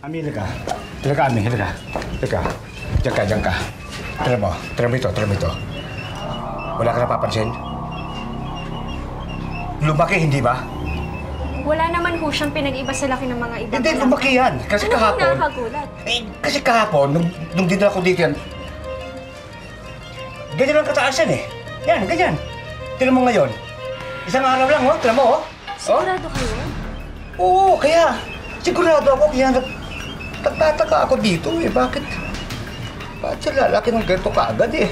Ami, halika. Halika, Ami, halika. Halika. Diyan ka. Tira mo ito. Wala ka napapansin? Lumaki, hindi ba? Wala naman ho siyang pinag-iba sa laki ng mga ibang Hindi, lumaki yan. Kasi ano kahapon... nakakagulat? Kasi kahapon, nung dinala ko dito yan, ganyan ang kataas yan eh. Yan, ganyan. Tignan mo ngayon. Isang araw lang, oh. Tignan mo, oh. Sigurado kayo? Oo, kaya sigurado ako. Kaya nagtataka ako dito eh. Bakit siya lalaki ng ganito kaagad eh?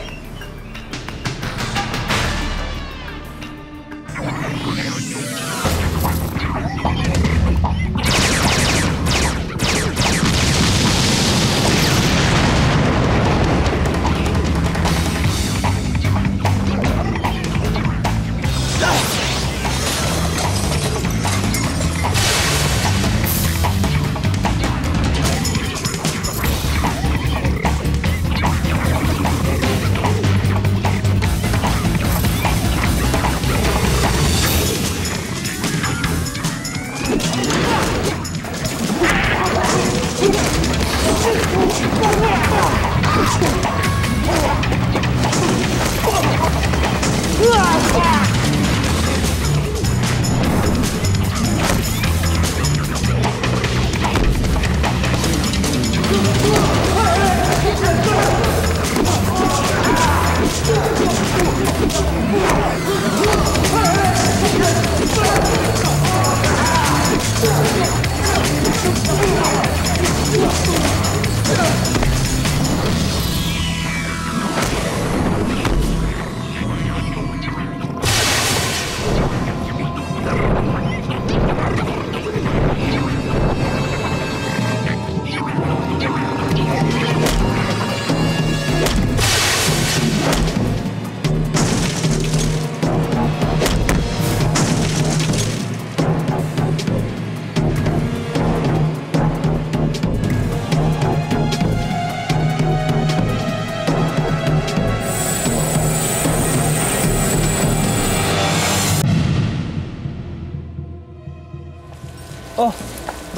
Oh,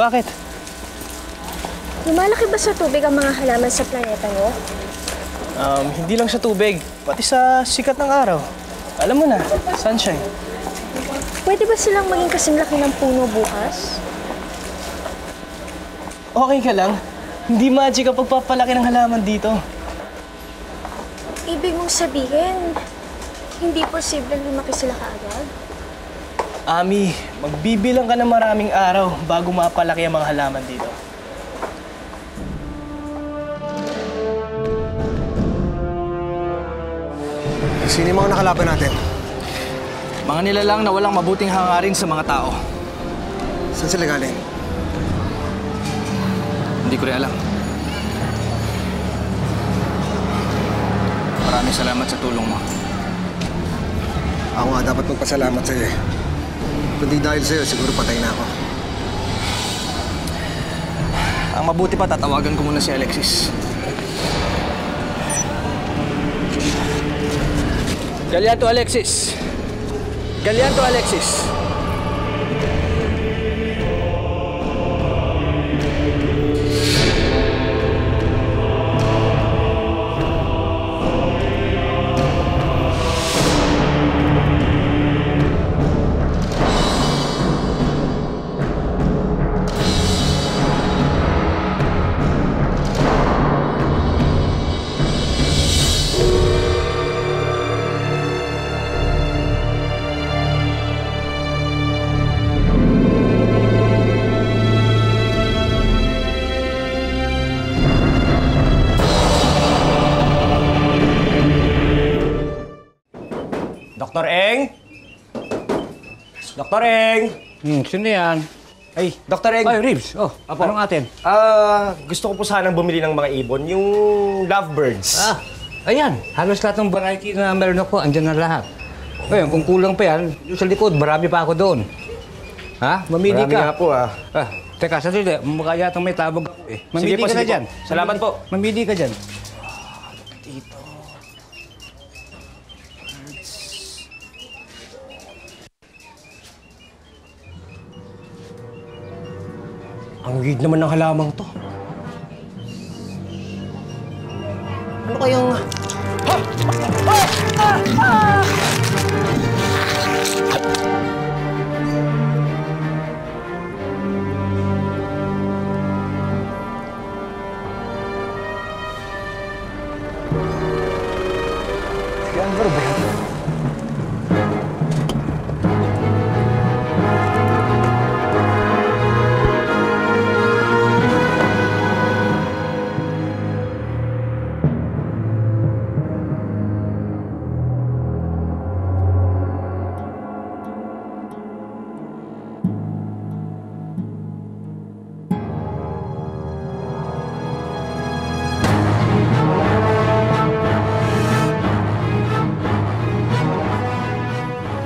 bakit? Lumalaki ba sa tubig ang mga halaman sa planeta niyo? Hindi lang sa tubig, pati sa sikat ng araw. Alam mo na, sunshine. Pwede ba silang maging kasing laki ng puno bukas? Okay ka lang? Hindi magic ang pagpapalaki ng halaman dito. Ibig mong sabihin, hindi posible lumaki sila kaagad? Ami, magbibilang ka ng maraming araw bago mapalaki ang mga halaman dito. Sino yung mga nakalaban natin? Mga nilalang na walang mabuting hangarin sa mga tao. Saan sila galing? Hindi ko rin alam. Maraming salamat sa tulong mo. Ako nga dapat magpasalamat sa'yo eh. Kundi dahil sa'yo, siguro patay na ako. Ang mabuti pa, tatawagan ko muna si Alexis. Galyanto Alexis! Galyanto Alexis! Dr. Eng? Dr. Eng? Sino yan? Ay, Dr. Eng. Ay, Ribs. Oh, Apo. anong atin? Gusto ko po sanang bumili ng mga ibon, yung lovebirds. Ayan. Halos lahat ng variety na meron ako, andyan na lahat. Ngayon, kung kulang pa yan, yung sa likod, marami pa ako doon. Ha? Mamili Marami ka. nga po, Teka, sandali. Mukha yatang may tabog ako eh. Mamili Sige po, ka na sige po. dyan. Salamat po. Mamili ka dyan. Ang weird naman ng halamang to. Ano kayang... Si Alvaro ba yan?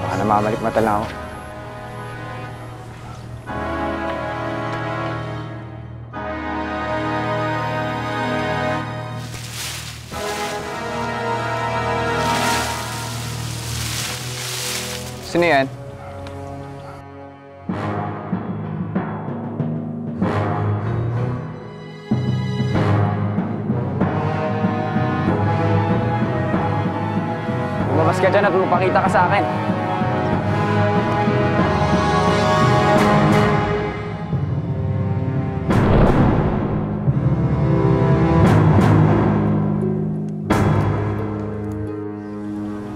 Baka namamalikmata lang ako. Sino yan? Lumabas ka dyan at magpakita ka sa akin.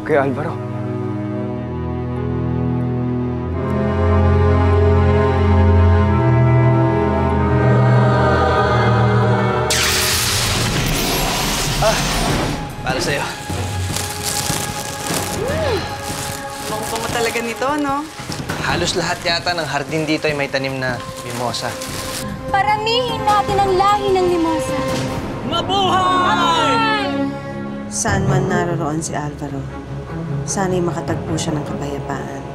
Kuya Alvaro. Para sa'yo. Bongga talaga nito, no? Halos lahat yata ng hardin dito ay may tanim na mimosa. Paramihin natin ang lahi ng limosa. Saan man naroroon si Alvaro, sana'y makatagpo siya ng kapayapaan.